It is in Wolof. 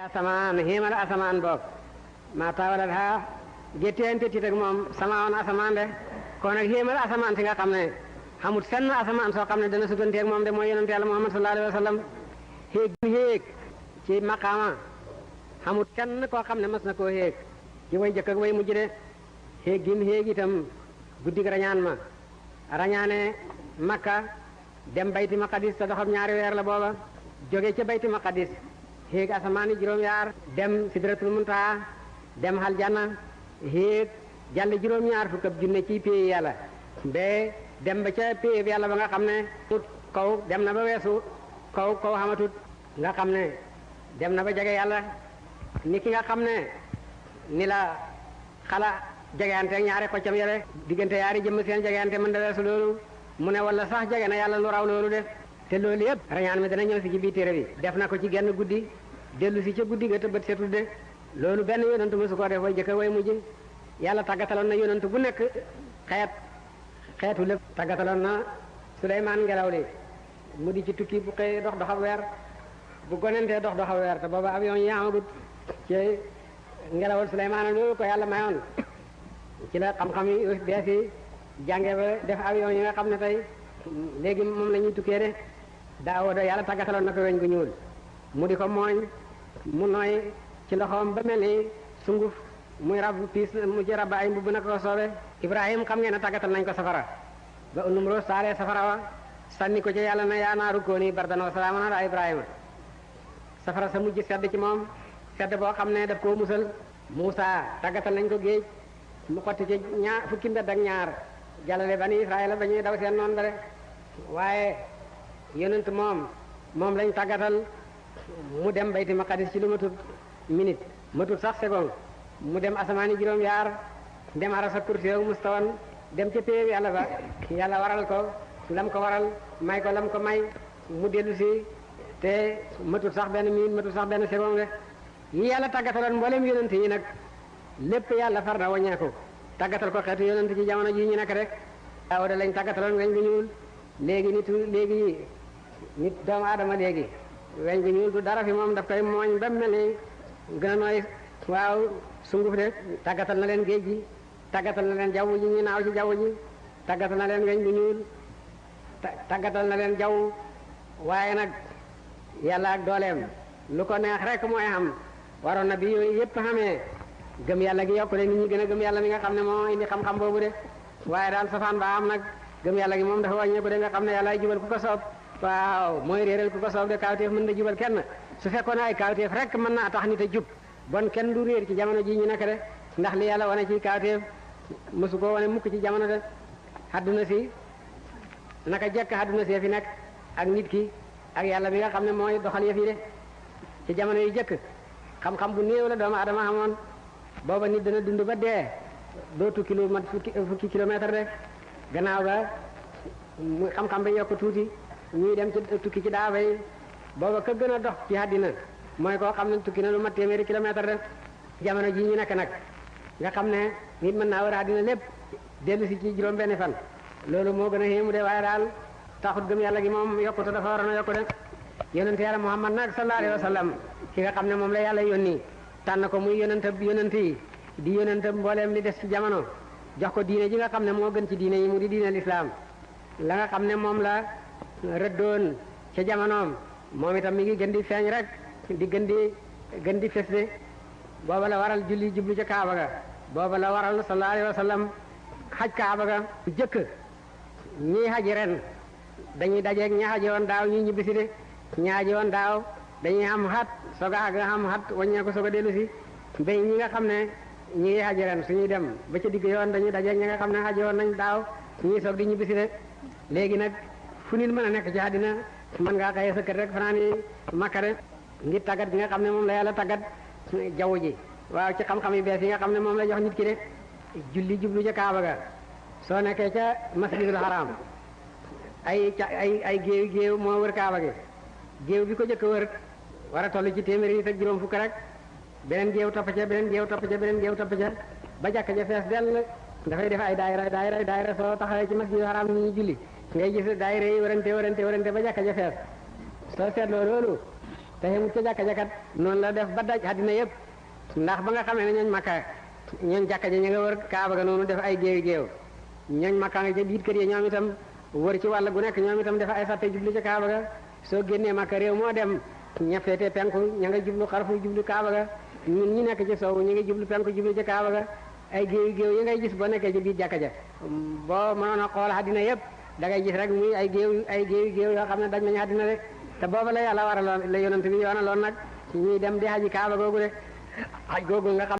asamaan hiimal asamaan boog maa tawalat ha gétteente tit ak moom samaawoon asamaan de kon nag hiimal asamaan si nga xam ne xamut senn asamaan soo xam ne dana sutanteeg moom de mooy yonente yàlla Muhammad sallallahu alayhi wa sallam héeg ci maqaama xamut kenn koo xam ne mas na koo héeg ci way jëkk ak way mujj de héeg gim héeg itam guddig rañaan ma rañaane Makka dem bayti maqadis te doxam ñaari weer la booba jóge ca bayti maqadis héeg asamaani juróom-yaar dem sidratul muntaha dem aljanna héeg jàll juróom-ñaar fukk ab junne ci péey yàlla ba dem ba ca péey bi yàlla ba nga xam ne kaw dem na ba weesu kaw xamatut nga xam ne dem na ba jege yàlla ni ki nga xam ne ni la xala jegeyante ak ñaari xoccam yare diggante yaari jëmm seen jegeyante mën da weesu loolu mu ne wala sax jege na yàlla lu raw loolu de te loolu yëpp rañaan mi dana ñëw si ci biir téere bi def na ko ci genn guddi dellu si ca guddi ga te bët setul de loolu benn yonantu mësu ko def way jëkk way mujj yàlla tàggataloon na yonantu bu nekk xeetu lépp tàggataloon na Suleymaan ngelaw li mu di ci tukki bu xëy dox doxa weer bu gonentee dox doxa weer te booba avion yi amagut ci ngelawal Suleymaan loolu ko yàlla mayoon ci la xam-xam yi bees yi jànge ba def avion yi nga xam ne tey léegi moom la ñuy tukkee de Daawuda yàlla tàggataloon na ko weñ gu ñuul mu di ko mooñ mu nooy ci loxoom ba mel ni sunguf muy rab piis mu ci rab ay mbubb na ko soobe Ibrahim xam ngeen ne tàggatal nañ ko safara ba Numruus saalee safara wa sànni ko ci yàlla na yaa naaru kooni bardan wa salaaman ala Ibrahima safara sa mujj sedd ci moom sedd boo xam ne daf koo musal Muusa tàggatal nañ ko géej mu xotti ci fukki mbedd ak ñaar jàllale bani Israël ba ñuy daw seen noonu ba de waaye yonent moom lañ tàggatal mu dem bayti maqadis ci lu matut minute matut sax seconde mu dem asamaani juróom-yaar dem arasa kursi yow mustawan dem ca péew yàlla ba yàlla waral ko lam ko waral may ko lam ko may mu dellu si te matut sax benn minute matut sax benn seconde yi yàlla tàggataloon mboolem yonent yi nag lépp yàlla far na waññeeku tàggatal ko xeetu yonent ci jamono ji ñu nekk rek Daawuda lañ tàggataloon weñ gu ñuul léegi nit doomu aadama léegi weñ gu ñuul du dara fi moom daf koy mooñ ba mel ni gën a nooy waaw sunguf de tàggatal na leen géej gi tàggatal na leen jaww ji ñu naaw ci jaww ji tàggatal na leen weñ gu ñuul tàggatal na leen jaww waaye nag yàlla ak dooleem lu ko neex rek mooy xam waroon na bi yooyu yëpp xamee gëm yàlla gi yokku de nit ñi gën a gëm yàlla mi nga xam ne moo indi xam-xam boobu de waaye daal safaan ba am nag gëm yàlla gi moom dafa wàññeeku de nga xam ne yàlla ay jubal ku ko soob waaw mooy réeral ku ko soob de kaawteef mën na jubal kenn su fekkoon ay kaawteef rek mën naa tax nit a jub bon kenn du réer ci jamono ji ñu nekk de ndax li yàlla wane ci kaawteef mësu ko wane mukk ci jamono de hadduna si naka jekk hadduna si fi nekk ak nit ki ak yàlla bi nga xam ne mooy doxal yëf yi de ci jamono yu jëkk xam-xam bu néew la doomu adama xamoon booba nit dana dund ba dee doo tukki lu mat fukki kilomètre de gannaaw ba mu xam-xam ba yokk tuuti ñuy dem ci tukki ci daaba yi booba ka gën a dox ci àddina mooy koo xam ne tukki na lu mat téeméeri kilomètre de jamono ji ñu nekk nag nga xam ne nit mën naa war a àddina lépp dellu si ci juróom benn fan loolu moo gën a xéemu de waaye daal taxut gëm yàlla gi moom yokkute dafa waroon a yokku de yonente yàlla Muhammad nag sallallahu alayhi wa sallam ki nga xam ne moom la yàlla yónni tànn ko muy yonente yi di yonente mbooleem li des ci jamono jox ko diine ji nga xam ne moo gën ci diine yi mu di diine lislaam la nga xam ne moom la rëddoon ca jamonoom moom itam mi ngi gën di feeñ rek di gën di feste booba la waral julli jublu ca Kaaba ga booba la waral sallallahu alayhi wa sallam xaj Kaaba ga bu jëkk ñii xaji ren dañuy dajeeg ñi xaji woon daaw ñuy ñibbisi de ñi xaji woon daaw dañuy am xat soog a àgg am xat waññeeku soog a dellu si bay ñi nga xam ne ñi ngi xaji ren suñuy dem ba ca digg yoon dañuy dajeeg ñi nga xam ne xaji woon nañ daaw ñuy soog di ñibbisi de léegi nag fu nit mën a nekk ci àddina mën ngaa xëye sa kër rek fanaan yi Makka de ngir tàggat gi nga xam ne moom la yàlla tàggat jaww ji waaw ci xam-xam yi bees yi nga xam ne moom la jox nit ki de julli jublu ca Kaaba ga soo nekkee ca masjidul haram ay géew moo wër Kaaba gi géew bi ko jëkk wër war a toll ci téeméeri nit ak juróom fukk rek beneen géew topp ca beneen géew topp ca beneen géew topp ca ba jàkk ja fees dell dafay def ay daayira soo taxawee ci masjidul haram ni ñu julli ngay gis daayira yi warante ba jàkk ja fees soo seetloo loolu te xemut ca jàkka jakat noonu la def ba daj àddina yëpp ndax ba nga xamee ne ñooñ makka ñooñ jàkka ja ñu nga wër kaaba ga noonu def ay géew ñooñ makka nga ca biit kër yi ñoom itam wër ci wàll gu nekk ñoom itam def ay satte jublu ca kaaba ga soo génnee makka réew moo dem ña féete penku ña nga jublu xarfu jublu kaaba ga ñun ñi nekk ci sowu ñu ngi jublu penku jublu ca kaaba ga ay géew yi ngay gis boo nekkee ci biir jàkka ja boo mënoon a xool àddina yëpp da ngay gis rek muy ay géew yoo xam ne daj nañu àddina rek te booba la yàlla waraloon la yonent bi yoonaloon nag ci ñuy dem di haji kaaba googu de haj googu nga xam